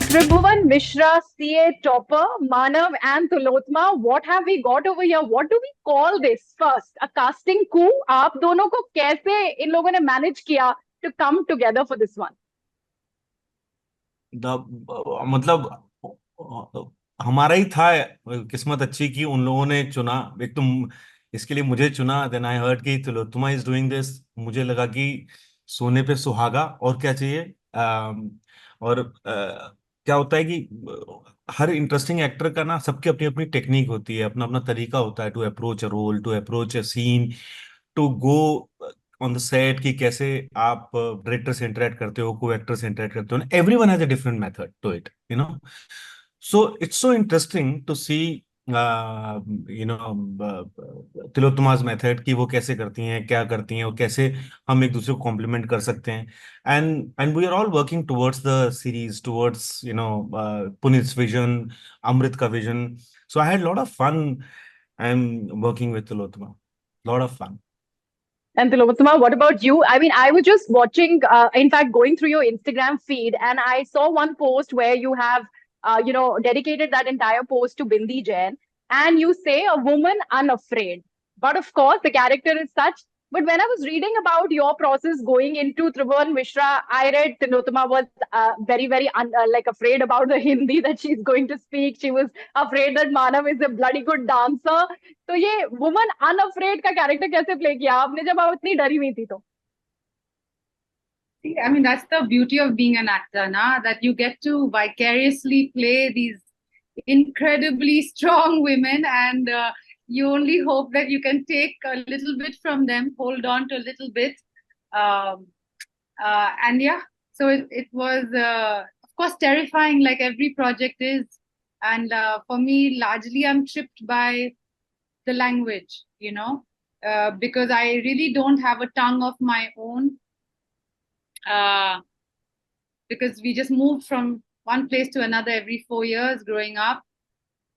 Tribhuvan Mishra, CA topper, Manav and Tillotama, what have we got over here? What do we call this first? A casting coup? आप दोनों को कैसे इन लोगों ने manage किया to come together for this one? मतलब हमारा ही था। किस्मत अच्छी की उन लोगों ने चुना। एक तो इसके लिए मुझे चुना। देन आई हर्ड कि तिलोत्तमा इज डूइंग दिस। मुझे लगा कि सोने पे सुहागा और क्या चाहिए। और क्या होता है कि हर इंटरेस्टिंग एक्टर का ना सबकी अपनी अपनी टेक्निक होती है, अपना अपना तरीका होता है to approach a role, to approach a scene, to go on the set कि कैसे आप डायरेक्टर से इंटरेक्ट करते हो, को एक्टर से इंटरेक्ट करते हो। Everyone has a different method to it, you know. So it's so interesting to see you know Tilottama's method कि वो कैसे करती हैं, क्या करती हैं, और कैसे हम एक दूसरे को कॉम्प्लीमेंट कर सकते हैं। And we are all working towards the series, towards Puneet's vision, Amrit का vision. So I had lot of fun. I am working with Tilottama, lot of fun. And Tillotama, what about you? I mean, I was just watching, in fact, going through your Instagram feed, and I saw one post where you have, dedicated that entire post to Bindi Jain, and you say a woman unafraid. But of course, the character is such. But when I was reading about your process going into Tribhuvan Mishra, I read Tillotama was very, very like afraid about the Hindi that she's going to speak. She was afraid that Manav is a bloody good dancer. तो ये woman unafraid का character कैसे play किया आपने जब आप इतनी डरी हुई थी तो? See, I mean, that's the beauty of being an actor, na? That you get to vicariously play these incredibly strong women, and you only hope that you can take a little bit from them, hold on to a little bit. Um, and yeah, so it was, of course, terrifying, like every project is. And for me, largely, I'm tripped by the language, because I really don't have a tongue of my own. Because we just moved from one place to another every 4 years growing up.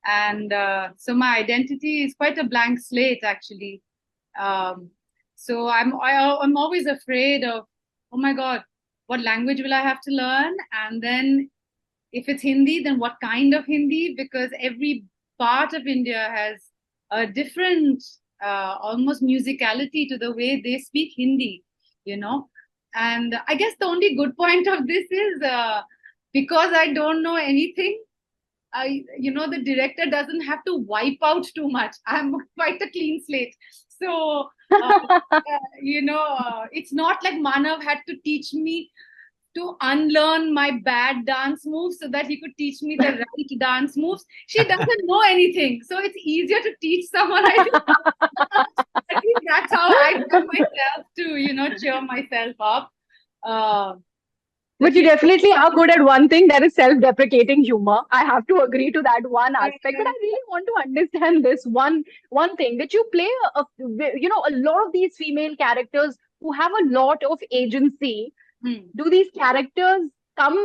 And so my identity is quite a blank slate, actually. So I'm always afraid of, oh my God, what language will I have to learn? And then if it's Hindi, then what kind of Hindi? Because every part of India has a different, almost musicality to the way they speak Hindi, And I guess the only good point of this is because I don't know anything, the director doesn't have to wipe out too much. I'm quite a clean slate. So, it's not like Manav had to teach me to unlearn my bad dance moves so that he could teach me the right dance moves. She doesn't know anything. So it's easier to teach someone. I think that's how I tell myself to, cheer myself up. But you definitely are good at one thing, that is self-deprecating humor. I have to agree to that one aspect. But I really want to understand this one thing that you play a lot of these female characters who have a lot of agency. Do these characters come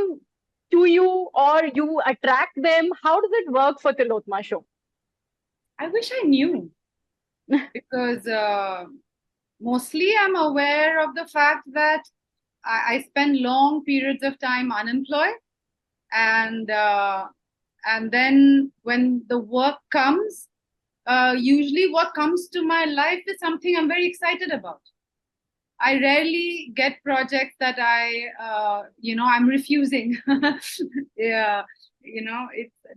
to you or you attract them? How does it work for Tillotama Shome? I wish I knew. Because mostly I'm aware of the fact that I spend long periods of time unemployed, and then when the work comes, usually what comes to my life is something I'm very excited about. I rarely get projects that I'm refusing. Yeah,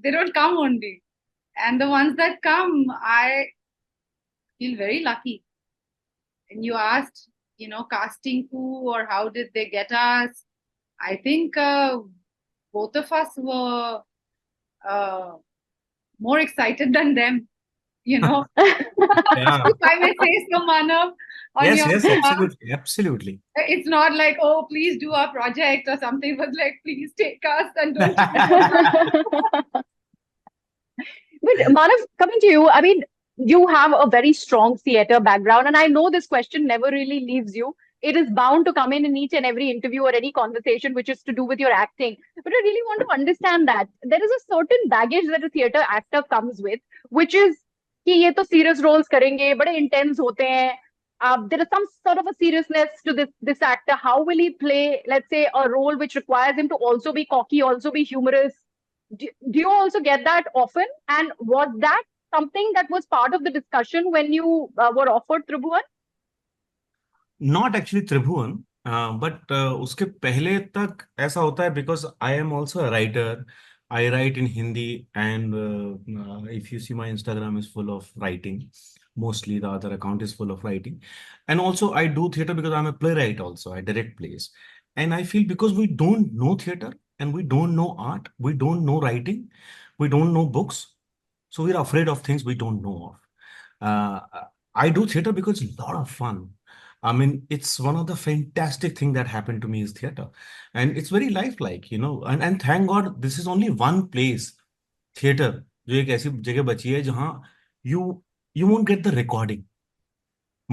they don't come only, and the ones that come, I feel very lucky. And you asked, casting who or how did they get us? I think both of us were more excited than them, Yeah. If I may say so, Manav. Yes, absolutely. It's not like, oh, please do our project or something, but like, please take us and don't. But Manav, coming to you, I mean, you have a very strong theater background, and I know this question never really leaves you. It is bound to come in each and every interview or any conversation which is to do with your acting. But I really want to understand that there is a certain baggage that a theater actor comes with, which is कि ये तो serious roles करेंगे, बड़े intense होते हैं. there is some sort of a seriousness to this actor. How will he play, let's say, a role which requires him to also be cocky, also be humorous? Do you also get that often? And was that something that was part of the discussion when you were offered Tribhuvan? Not actually Tribhuvan but उसके पहले तक ऐसा होता है because I am also a writer. I write in Hindi and if you see my Instagram is full of writing. Mostly the other account is full of writing, and also I do theater because I'm a playwright also. I direct plays, and I feel because we don't know theater and we don't know art, we don't know writing, we don't know books, so we're afraid of things we don't know of. I do theater because it's a lot of fun. I mean, it's one of the fantastic thing that happened to me is theater, and it's very lifelike, you know. And thank God, this is only one place, theater, जो एक ऐसी जगह बची है जहाँ you you won't get the recording.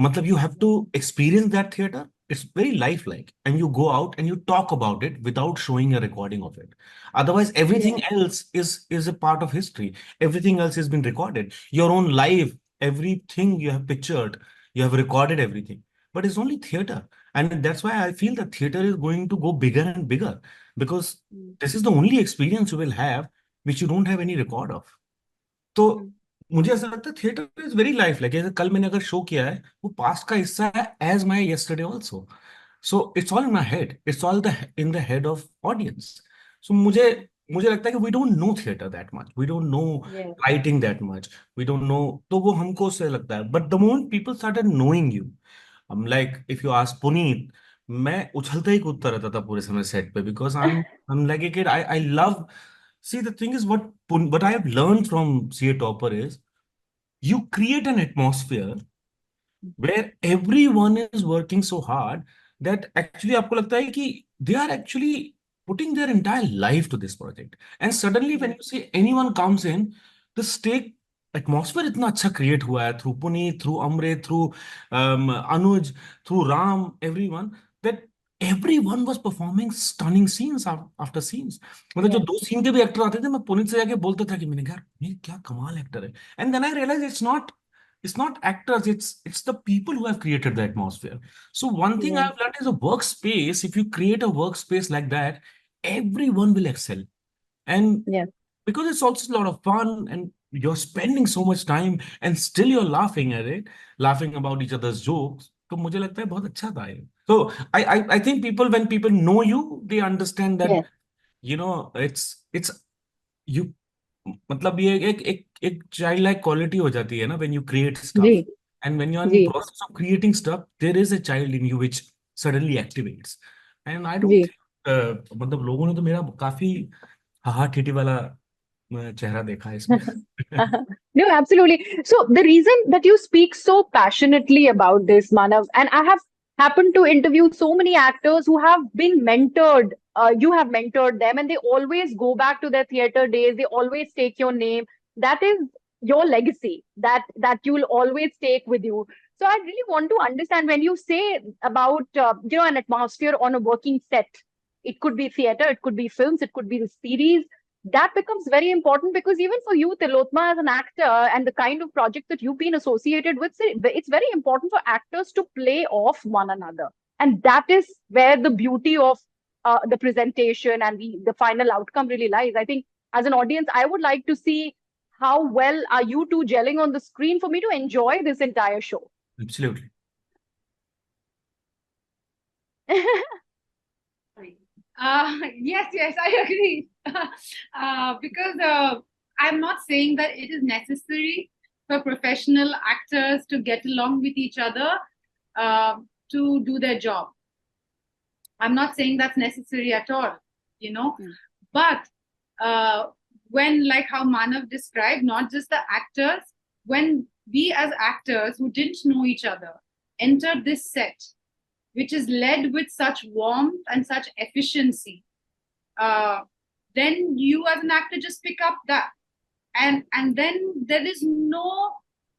मतलब you have to experience that theater. It's very lifelike, and you go out and you talk about it without showing a recording of it. Otherwise, everything Yeah, else is a part of history. Everything else has been recorded. Your own life, everything you have pictured, you have recorded everything. But it's only theater, and that's why I feel that theater is going to go bigger and bigger because mm, this is the only experience you will have which you don't have any record of. तो mm, मुझे ऐसा लगता है theatre is very life like. जैसे कल मैंने अगर show किया है वो पास्ट का हिस्सा है as my yesterday also. So it's all in my head, it's all the in the head of audience. So मुझे मुझे लगता है कि we don't know theatre that much, we don't know yeah, writing that much, we don't know. तो वो हमको उससे लगता है. But the moment people started knowing you, like if you ask Puneet, मैं उछलता ही कूदता रहता था पूरे समय सेट पे because I am like a kid. I love. See, the thing is, what I have learned from CA Topper is you create an atmosphere where everyone is working so hard that actually आपको लगता है कि they are actually putting their entire life to this project. And suddenly when yeah, you see anyone comes in, the stake atmosphere इतना अच्छा create हुआ है through Puneet, through Amrit, through Anuj, through Ram, everyone, that everyone was performing stunning scenes after scenes. मतलब जो yeah, दो scene के भी actor आते थे मैं पुनीत से जाके बोलता था कि मैंने कहा ये क्या कमाल एक्टर है. And then I realized it's not actors, it's the people who have created the atmosphere. So one thing yeah, I've learned is a workspace. If you create a workspace like that, everyone will excel. And yeah, because it's also a lot of fun and you're spending so much time and still you're laughing at it, laughing about each other's jokes, तो मुझे लगता है बहुत अच्छा था ये. So I think people, when people know you, they understand that, yeah. you know, it's you, मतलब ये एक चाइल्ड लाइक क्वालिटी हो जाती है ना when you create the, stuff. And when you are in the, process of creating stuff there is a child in you which suddenly activates. And I don't the. Think मतलब लोगों ने तो मेरा काफी हाहा ठिठी वाला चेहरा देखा है इसमें. No, absolutely. So the reason that you speak so passionately about this, Manav, and I have happened to interview so many actors who have been mentored. You have mentored them, and they always go back to their theater days. They always take your name. That is your legacy. That you will always take with you. So I really want to understand when you say about an atmosphere on a working set. It could be theater, it could be films, it could be the series that becomes very important because even for you, Tilotma, as an actor and the kind of project that you've been associated with, it's very important for actors to play off one another. And that is where the beauty of the presentation and the final outcome really lies. I think as an audience, I would like to see how well are you two gelling on the screen for me to enjoy this entire show. Absolutely. Yes, I agree. Because I'm not saying that it is necessary for professional actors to get along with each other to do their job. I'm not saying that's necessary at all, you know. Mm. But when, like how Manav described, not just the actors, when we as actors who didn't know each other entered this set, which is led with such warmth and such efficiency, then you as an actor just pick up that, and then there is no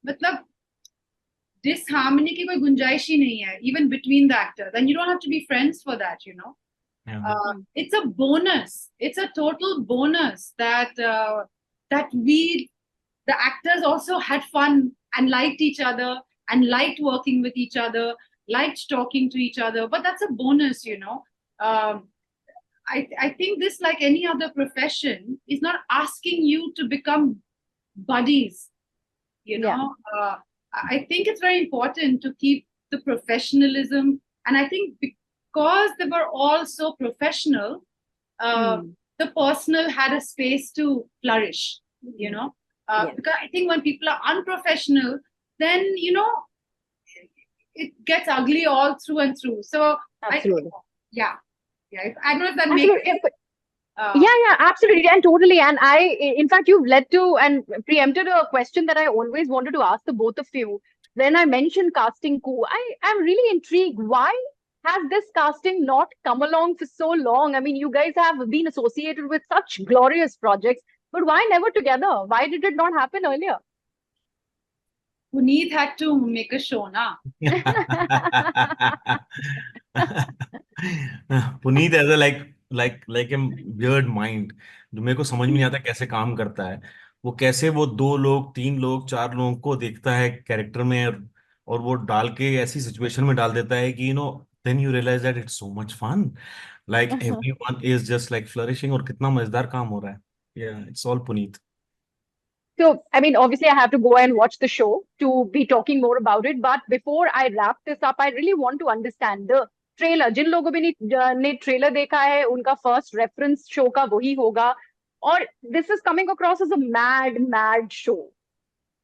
matlab, disharmony ki koi gunjaish hi nahi hai, even between the actors, and you don't have to be friends for that, you know. It's a bonus. It's a total bonus that that we, the actors, also had fun and liked each other and liked working with each other, liked talking to each other. But that's a bonus, you know. I think this, like any other profession, is not asking you to become buddies, you Yeah. know. I think it's very important to keep the professionalism. And I think because they were all so professional, the personal had a space to flourish, you know. Yeah. Because I think when people are unprofessional, then, you know, it gets ugly all through and through. So Absolutely. yeah. I don't know if that makes Absolutely. sense. Yeah, absolutely, and totally. And in fact, you've led to and preempted a question that I always wanted to ask the both of you. When I mentioned casting coup, I am really intrigued. Why has this casting not come along for so long? I mean, you guys have been associated with such glorious projects, but why never together? Why did it not happen earlier? Puneet had to make a show, na? Puneet as a like a weird mind, जो मेरे को समझ में नहीं आता कैसे काम करता है। वो कैसे वो 2 लोग 3 लोग 4 लोगों को देखता है कैरेक्टर में, और वो डाल के ऐसी सिचुएशन में डाल देता है कि then you realise that it's so much fun, like everyone is just like flourishing, और कितना मजेदार काम हो रहा है। या it's all Puneet. So, I mean, obviously, I have to go and watch the show to be talking more about it. But before I wrap this up, I really want to understand the trailer. जिन लोगों ने trailer देखा है, उनका first reference show का वही होगा. और this is coming across as a mad show.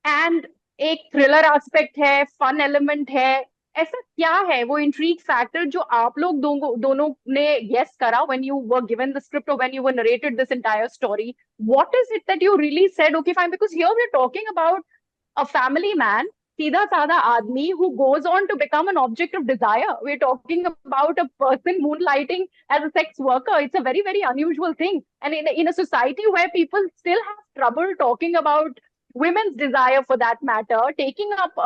And एक थ्रिलर एस्पेक्ट है, फन एलिमेंट है. ऐसा क्या है वो इंट्रीग फैक्टर जो आप लोग दोनों ने गेस करा when you were given the script और when you were narrated this entire story? What is it that you really said okay fine, because here we are talking about a family man, सीधा साधा आदमी who goes on to become an object of desire. We're talking about a person moonlighting as a sex worker. It's a very unusual thing, and in a society where people still have trouble talking about women's desire, for that matter, taking up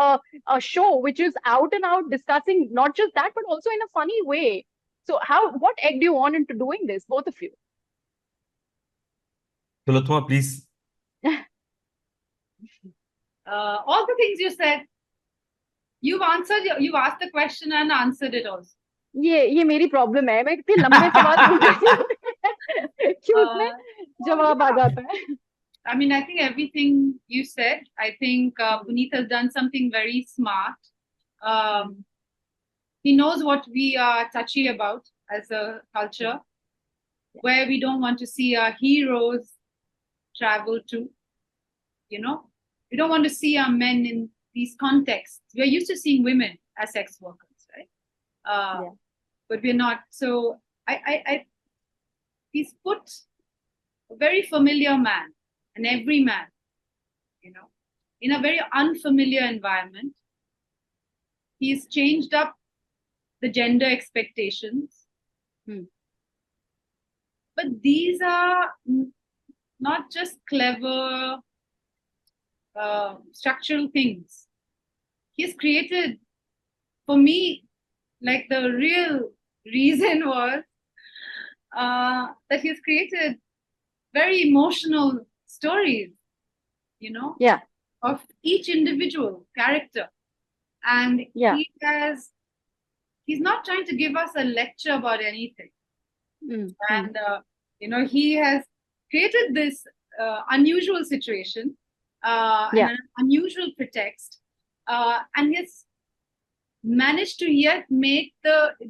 a show which is out and out discussing not just that but also in a funny way. So what egged you on into doing this, both of you? Tilottama please. All the things you said, you've asked the question and answered it also. ये मेरी problem है, मैं इतने लंबे सवाल पूछती हूँ कि उसमें जवाब आ जाता है. I mean, I think everything you said, I think Puneet has done something very smart. He knows what we are touchy about as a culture, where we don't want to see our heroes travel to, you know. We don't want to see our men in these contexts. We're used to seeing women as sex workers, right? But we're not. So he's put a very familiar man, an everyman, you know, in a very unfamiliar environment. He's changed up the gender expectations. But these are not just clever structural things. He's created, for me, like the real reason was that he's created very emotional stories, you know, of each individual character. And he's not trying to give us a lecture about anything. And, you know, he has created this unusual situation, and an unusual pretext, and he's managed to yet make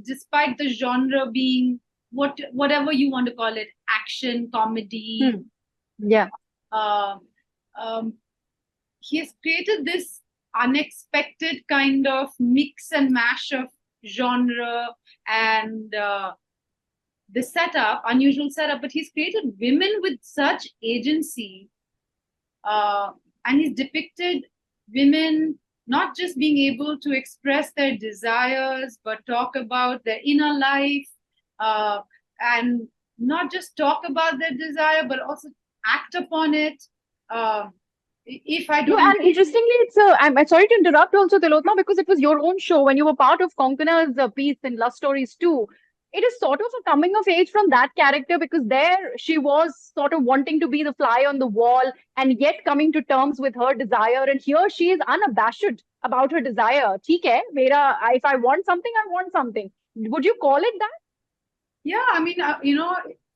despite the genre being whatever you want to call it, action, comedy. He has created this unexpected kind of mix and mash of genre and the setup, unusual setup, but he's created women with such agency, and he's depicted women not just being able to express their desires, but talk about their inner life, and not just talk about their desire, but also act upon it. If I don't... and interestingly, I'm sorry to interrupt also, Tillotama, because it was your own show when you were part of Konkana's piece in Love Stories too. it is sort of a coming of age from that character, because there she was sort of wanting to be the fly on the wall and yet coming to terms with her desire. And here she is unabashed about her desire. ठीक है, if I want something, I want something. Would you call it that? Yeah, I mean,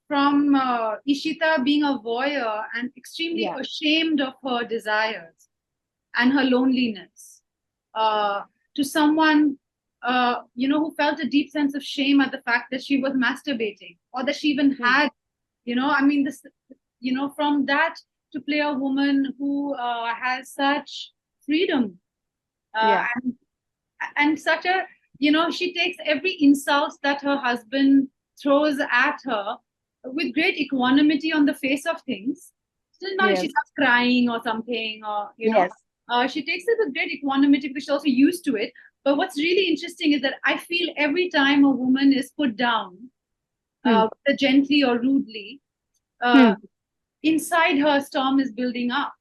from Ishita being a voyeur and extremely ashamed of her desires and her loneliness, to someone, who felt a deep sense of shame at the fact that she was masturbating, or that she even had, I mean, this, from that to play a woman who has such freedom, and such a, she takes every insult that her husband throws at her with great equanimity on the face of things. Still not, she starts crying or something, or she takes it with great equanimity because she's also used to it. But what's really interesting is that I feel every time a woman is put down, gently or rudely, inside her, storm is building up.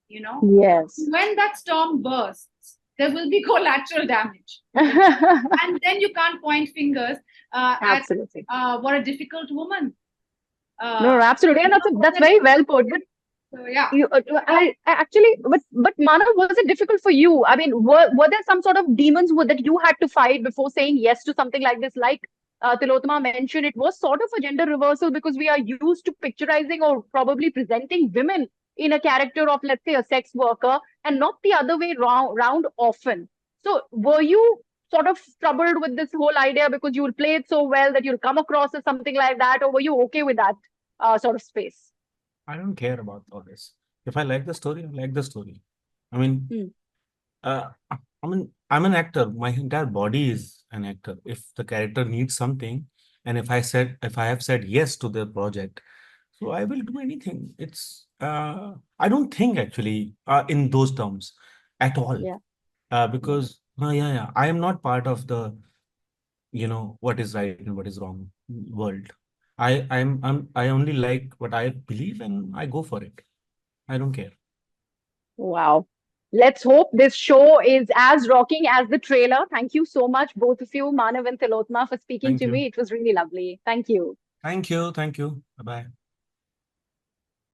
Yes. When that storm bursts, there will be collateral damage, and then you can't point fingers Absolutely. at what a difficult woman. No, absolutely, and that's very well put. But so, yeah, I actually, but Manav, was it difficult for you? I mean, were there some sort of demons that you had to fight before saying yes to something like this? Like Tillotama mentioned, it was sort of a gender reversal because we are used to picturizing or probably presenting women in a character of, let's say, a sex worker, and not the other way round often. So were you sort of troubled with this whole idea because you will play it so well that you'll come across as something like that, or were you okay with that sort of space? I don't care about all this. If I like the story, I like the story. I mean, I'm an actor. My entire body is an actor. If the character needs something, and if I have said yes to the project, so I will do anything. I don't think actually in those terms at all. Because I am not part of the what is right and what is wrong world. I only like what I believe and I go for it. I don't care. Wow. Let's hope this show is as rocking as the trailer. Thank you so much, both of you, Manav and Tillotama, for speaking Thank to you. me. It was really lovely. Thank you. Thank you. Thank you. Bye bye.